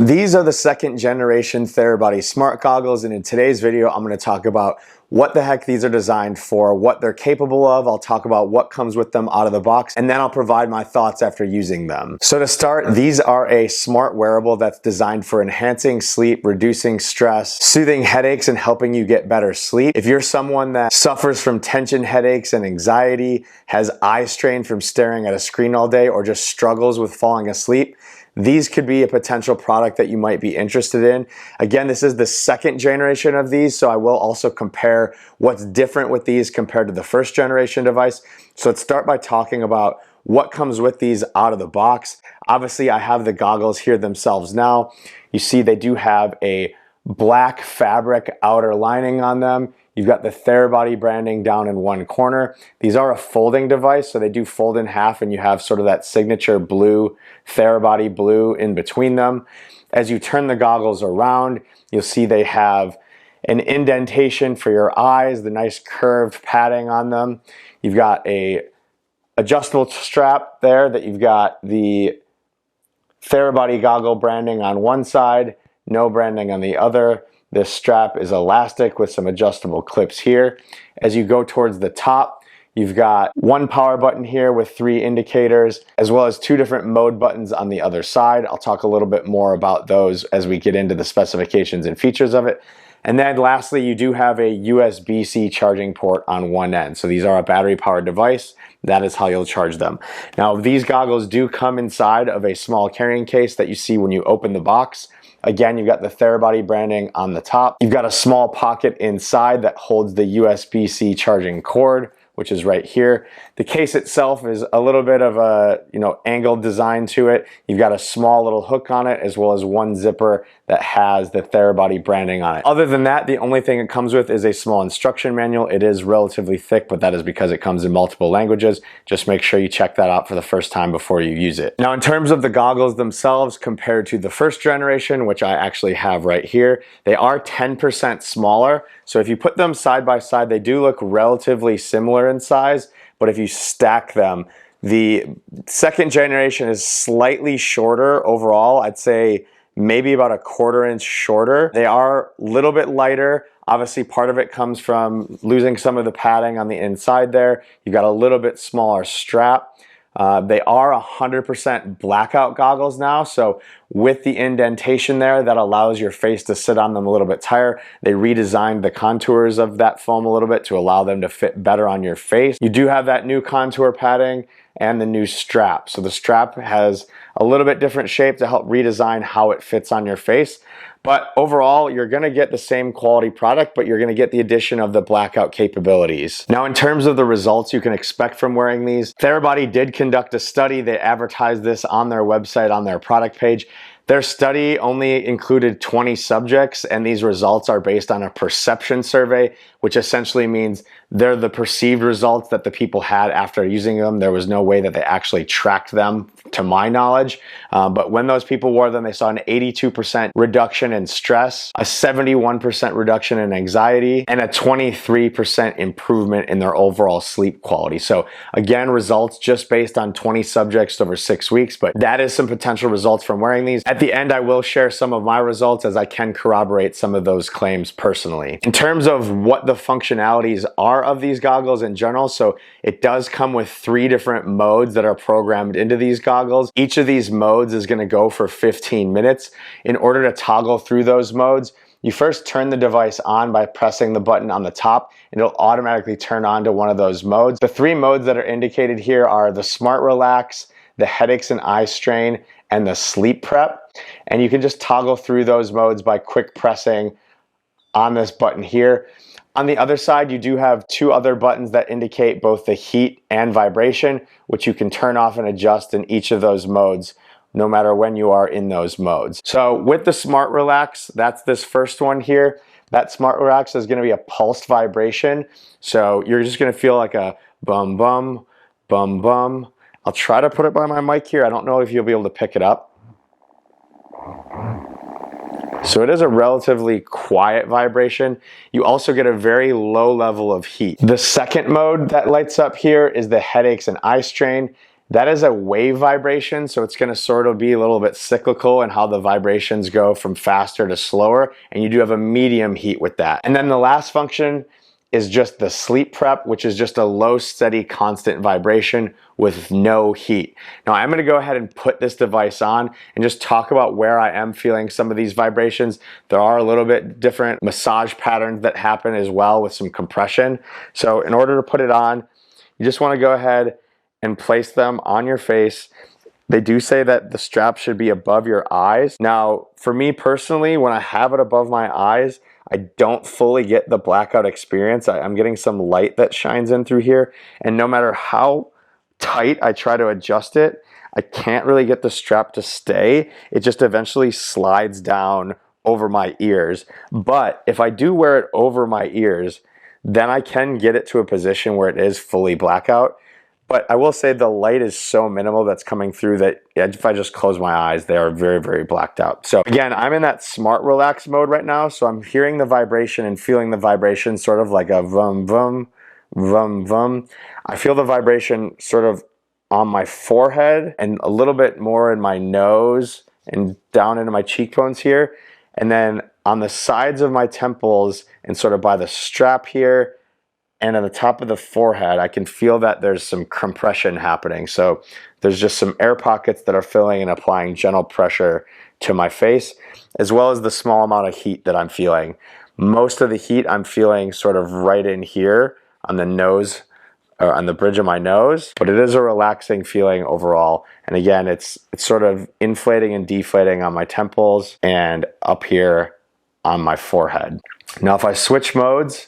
These are the second generation Therabody smart goggles, and in today's video I'm going to talk about what the heck these are designed for, what they're capable of. I'll talk about what comes with them out of the box, and then I'll provide my thoughts after using them. So to start, these are a smart wearable that's designed for enhancing sleep, reducing stress, soothing headaches, and helping you get better sleep. If you're someone that suffers from tension headaches and anxiety, has eye strain from staring at a screen all day, or just struggles with falling asleep, these could be a potential product that you might be interested in. Again, this is the second generation of these, so I will also compare what's different with these compared to the first generation device. So let's start by talking about what comes with these out of the box. Obviously, I have the goggles here themselves now. You see they do have a black fabric outer lining on them. You've got the Therabody branding down in one corner. These are a folding device, so they do fold in half, and you have sort of that signature blue, Therabody blue in between them. As you turn the goggles around, you'll see they have an indentation for your eyes, the nice curved padding on them. You've got a adjustable strap there that you've got the Therabody goggle branding on one side, no branding on the other. This strap is elastic with some adjustable clips here. As you go towards the top, you've got one power button here with 3 indicators, as well as 2 different mode buttons on the other side. I'll talk a little bit more about those as we get into the specifications and features of it. And then lastly, you do have a USB-C charging port on one end. So these are a battery powered device. That is how you'll charge them. Now, these goggles do come inside of a small carrying case that you see when you open the box. Again, you've got the Therabody branding on the top. You've got a small pocket inside that holds the USB-C charging cord, which is right here. The case itself is a little bit of a, angled design to it. You've got a small little hook on it, as well as one zipper that has the Therabody branding on it. Other than that, the only thing it comes with is a small instruction manual. It is relatively thick, but that is because it comes in multiple languages. Just make sure you check that out for the first time before you use it. Now, in terms of the goggles themselves compared to the first generation, which I actually have right here, they are 10% smaller. So if you put them side by side, they do look relatively similar in size, but if you stack them, the second generation is slightly shorter overall. I'd say maybe about a 1/4 inch shorter. They are a little bit lighter. Obviously, part of it comes from losing some of the padding on the inside there. You've got a little bit smaller strap. They are 100% blackout goggles now, so with the indentation there, that allows your face to sit on them a little bit tighter. They redesigned the contours of that foam a little bit to allow them to fit better on your face. You do have that new contour padding and the new strap. So the strap has a little bit different shape to help redesign how it fits on your face. But overall, you're gonna get the same quality product, but you're gonna get the addition of the blackout capabilities. Now, in terms of the results you can expect from wearing these, Therabody did conduct a study. They advertised this on their website, on their product page. Their study only included 20 subjects, and these results are based on a perception survey, which essentially means they're the perceived results that the people had after using them. There was no way that they actually tracked them, to my knowledge. But when those people wore them, they saw an 82% reduction in stress, a 71% reduction in anxiety, and a 23% improvement in their overall sleep quality. So again, results just based on 20 subjects over 6 weeks, but that is some potential results from wearing these. At the end, I will share some of my results, as I can corroborate some of those claims personally. In terms of what the functionalities are of these goggles in general, so it does come with 3 different modes that are programmed into these goggles. Each of these modes is going to go for 15 minutes. In order to toggle through those modes, you first turn the device on by pressing the button on the top, and it'll automatically turn on to one of those modes. The 3 modes that are indicated here are the Smart Relax, the Headaches and Eye Strain, and the Sleep Prep. And you can just toggle through those modes by quick pressing on this button here. On the other side, you do have 2 other buttons that indicate both the heat and vibration, which you can turn off and adjust in each of those modes, no matter when you are in those modes. So with the Smart Relax, that's this first one here. That Smart Relax is gonna be a pulsed vibration. So you're just gonna feel like a bum, bum, bum, bum. I'll try to put it by my mic here. I don't know if you'll be able to pick it up. So it is a relatively quiet vibration. You also get a very low level of heat. The second mode that lights up here is the Headaches and Eye Strain. That is a wave vibration, so it's going to sort of be a little bit cyclical in how the vibrations go from faster to slower, and you do have a medium heat with that. And then the last function is just the sleep prep, which is just a low, steady, constant vibration with no heat. Now I'm gonna go ahead and put this device on and just talk about where I am feeling some of these vibrations. There are a little bit different massage patterns that happen as well with some compression. So in order to put it on, you just wanna go ahead and place them on your face. They do say that the strap should be above your eyes. Now, for me personally, when I have it above my eyes, I don't fully get the blackout experience. I'm getting some light that shines in through here, and no matter how tight I try to adjust it, I can't really get the strap to stay. It just eventually slides down over my ears. But if I do wear it over my ears, then I can get it to a position where it is fully blackout. But I will say the light is so minimal that's coming through that if I just close my eyes, they are very, very blacked out. So again, I'm in that smart relax mode right now. So I'm hearing the vibration and feeling the vibration sort of like a vum, vum, vum, vum. I feel the vibration sort of on my forehead and a little bit more in my nose and down into my cheekbones here. And then on the sides of my temples and sort of by the strap here, and on the top of the forehead, I can feel that there's some compression happening. So there's just some air pockets that are filling and applying gentle pressure to my face, as well as the small amount of heat that I'm feeling. Most of the heat I'm feeling sort of right in here on the nose, or on the bridge of my nose, but it is a relaxing feeling overall. And again, it's sort of inflating and deflating on my temples and up here on my forehead. Now, if I switch modes,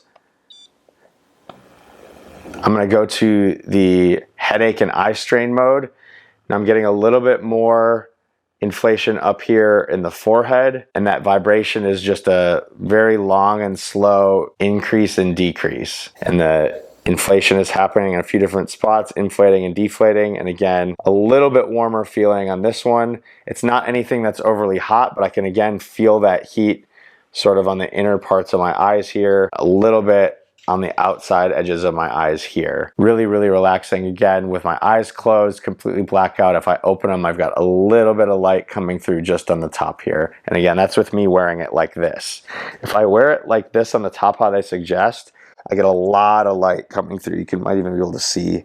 I'm gonna go to the headache and eye strain mode. Now I'm getting a little bit more inflation up here in the forehead, and that vibration is just a very long and slow increase and decrease. And the inflation is happening in a few different spots, inflating and deflating. And again, a little bit warmer feeling on this one. It's not anything that's overly hot, but I can again feel that heat sort of on the inner parts of my eyes here, a little bit on the outside edges of my eyes here. Really, really relaxing. Again, with my eyes closed, completely blackout. If I open them, I've got a little bit of light coming through just on the top here. And again, that's with me wearing it like this. If I wear it like this on the top, how they suggest, I get a lot of light coming through. You might even be able to see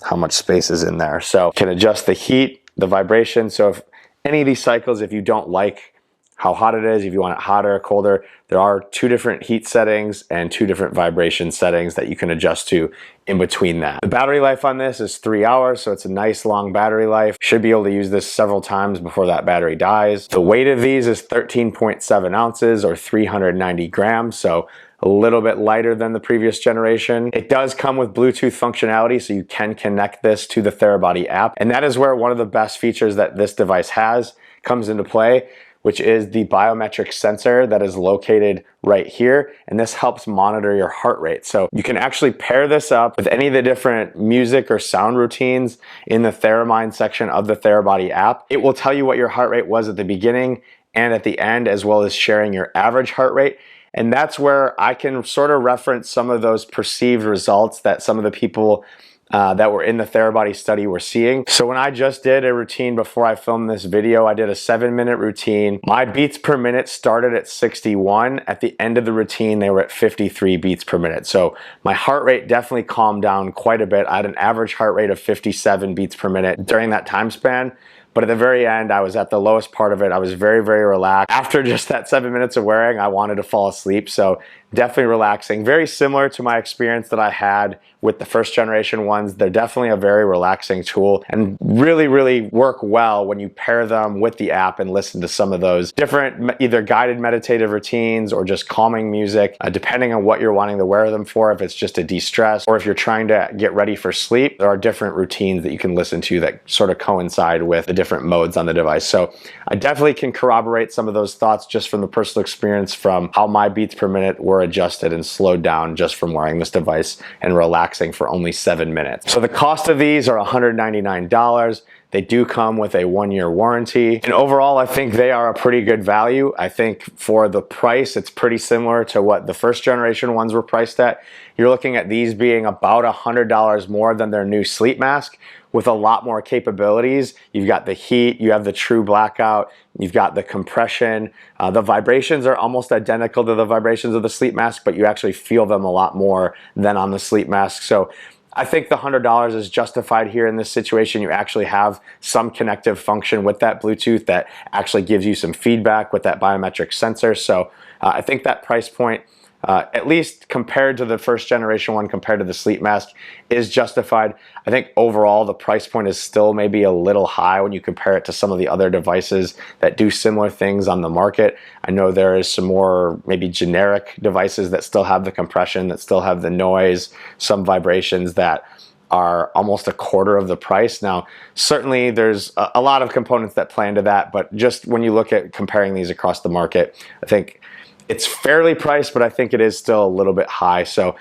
how much space is in there. So can adjust the heat, the vibration. So if any of these cycles, if you don't like how hot it is, if you want it hotter or colder, there are 2 different heat settings and 2 different vibration settings that you can adjust to in between that. The battery life on this is 3 hours, so it's a nice long battery life. Should be able to use this several times before that battery dies. The weight of these is 13.7 ounces or 390 grams, so a little bit lighter than the previous generation. It does come with Bluetooth functionality, so you can connect this to the Therabody app. And that is where one of the best features that this device has comes into play, which is the biometric sensor that is located right here. And this helps monitor your heart rate. So you can actually pair this up with any of the different music or sound routines in the Theramind section of the Therabody app. It will tell you what your heart rate was at the beginning and at the end, as well as sharing your average heart rate. And that's where I can sort of reference some of those perceived results that some of the people that were in the Therabody study were seeing. So when I just did a routine before I filmed this video, I did a 7-minute routine. My beats per minute started at 61. At the end of the routine, they were at 53 beats per minute. So my heart rate definitely calmed down quite a bit. I had an average heart rate of 57 beats per minute during that time span. But at the very end, I was at the lowest part of it. I was very, very relaxed. After just that 7 minutes of wearing, I wanted to fall asleep. So definitely relaxing. Very similar to my experience that I had with the first generation ones. They're definitely a very relaxing tool and really, really work well when you pair them with the app and listen to some of those different either guided meditative routines or just calming music, depending on what you're wanting to wear them for. If it's just a de-stress or if you're trying to get ready for sleep, there are different routines that you can listen to that sort of coincide with the different modes on the device. So I definitely can corroborate some of those thoughts just from the personal experience from how my beats per minute were adjusted and slowed down just from wearing this device and relaxing for only 7 minutes. So the cost of these are $199. They do come with a 1-year warranty. And overall, I think they are a pretty good value. I think for the price, it's pretty similar to what the first generation ones were priced at. You're looking at these being about $100 more than their new sleep mask, with a lot more capabilities. You've got the heat, you have the true blackout, you've got the compression. The vibrations are almost identical to the vibrations of the sleep mask, but you actually feel them a lot more than on the sleep mask. So I think the $100 is justified here in this situation. You actually have some connective function with that Bluetooth that actually gives you some feedback with that biometric sensor. So I think that price point, at least compared to the first generation one, compared to the sleep mask, is justified. I think overall the price point is still maybe a little high when you compare it to some of the other devices that do similar things on the market. I know there is some more maybe generic devices that still have the compression, that still have the noise, some vibrations that are almost a quarter of the price. Now, certainly there's a lot of components that play into that, but just when you look at comparing these across the market, I think it's fairly priced, but I think it is still a little bit high. So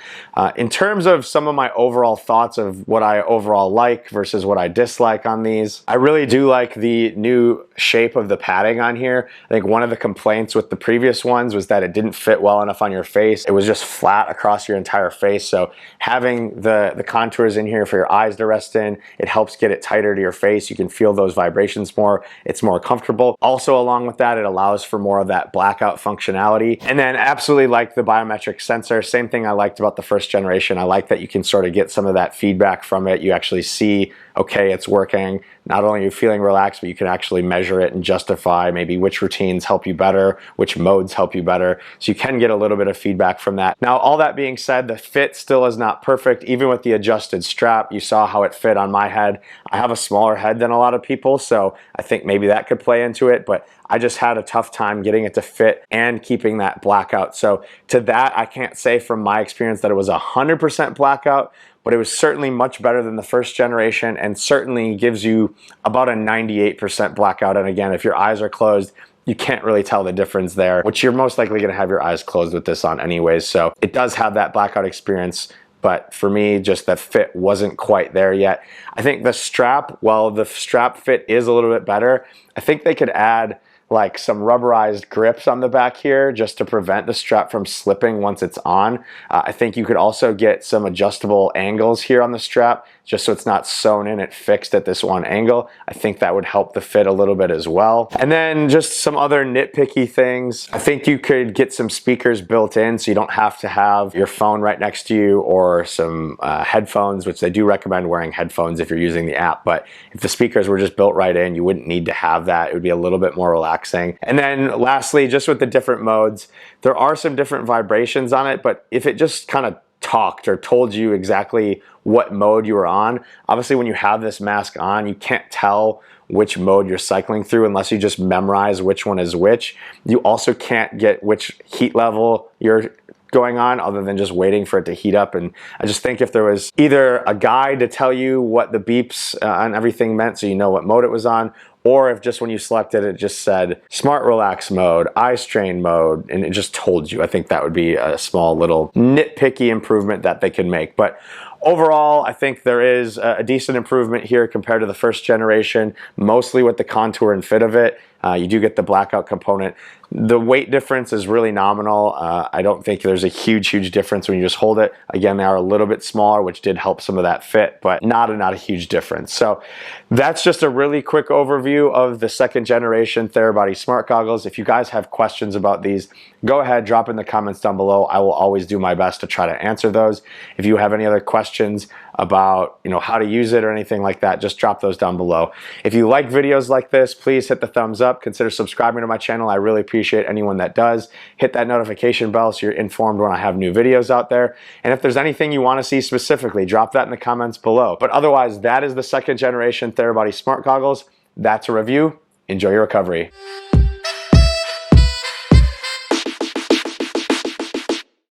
in terms of some of my overall thoughts of what I overall like versus what I dislike on these, I really do like the new shape of the padding on here. I think one of the complaints with the previous ones was that it didn't fit well enough on your face. It was just flat across your entire face. So having the contours in here for your eyes to rest in, it helps get it tighter to your face. You can feel those vibrations more. It's more comfortable. Also, along with that, it allows for more of that blackout functionality. And then absolutely like the biometric sensor. Same thing I liked about the first generation. I like that you can sort of get some of that feedback from it. You actually see, okay, it's working. Not only are you feeling relaxed, but you can actually measure it and justify maybe which routines help you better, which modes help you better. So you can get a little bit of feedback from that. Now, all that being said, the fit still is not perfect. Even with the adjusted strap, you saw how it fit on my head. I have a smaller head than a lot of people, so I think maybe that could play into it, but I just had a tough time getting it to fit and keeping that blackout. So to that, I can't say from my experience that it was 100% blackout, but it was certainly much better than the first generation and certainly gives you about a 98% blackout. And again, if your eyes are closed, you can't really tell the difference there, which you're most likely gonna have your eyes closed with this on anyways. So it does have that blackout experience, but for me, just the fit wasn't quite there yet. I think the strap, while the strap fit is a little bit better, I think they could add like some rubberized grips on the back here just to prevent the strap from slipping once it's on. I think you could also get some adjustable angles here on the strap just so it's not sewn in, it fixed at this one angle. I think that would help the fit a little bit as well. And then just some other nitpicky things. I think you could get some speakers built in so you don't have to have your phone right next to you, or some headphones, which they do recommend wearing headphones if you're using the app. But if the speakers were just built right in, you wouldn't need to have that. It would be a little bit more relaxing. And then lastly, just with the different modes, there are some different vibrations on it, but if it just kind of talked or told you exactly what mode you were on, obviously when you have this mask on, you can't tell which mode you're cycling through unless you just memorize which one is which. You also can't get which heat level you're going on other than just waiting for it to heat up. And I just think if there was either a guide to tell you what the beeps and everything meant so you know what mode it was on, or if just when you selected it just said smart relax mode, eye strain mode, and it just told you, I think that would be a small little nitpicky improvement that they could make. But overall, I think there is a decent improvement here compared to the first generation, mostly with the contour and fit of it. You do get the blackout component. The weight difference is really nominal. I don't think there's a huge difference when you just hold it. Again, they are a little bit smaller, which did help some of that fit, but not a huge difference. So that's just a really quick overview of the second generation Therabody smart goggles. If you guys have questions about these, go ahead, drop in the comments down below. I will always do my best to try to answer those. If you have any other questions about how to use it or anything like that, just drop those down below. If you like videos like this, please hit the thumbs up. Consider subscribing to my channel. I really appreciate anyone that does. Hit that notification bell so you're informed when I have new videos out there. And if there's anything you want to see specifically, drop that in the comments below. But otherwise, that is the second generation Therabody smart goggles. That's a review. Enjoy your recovery.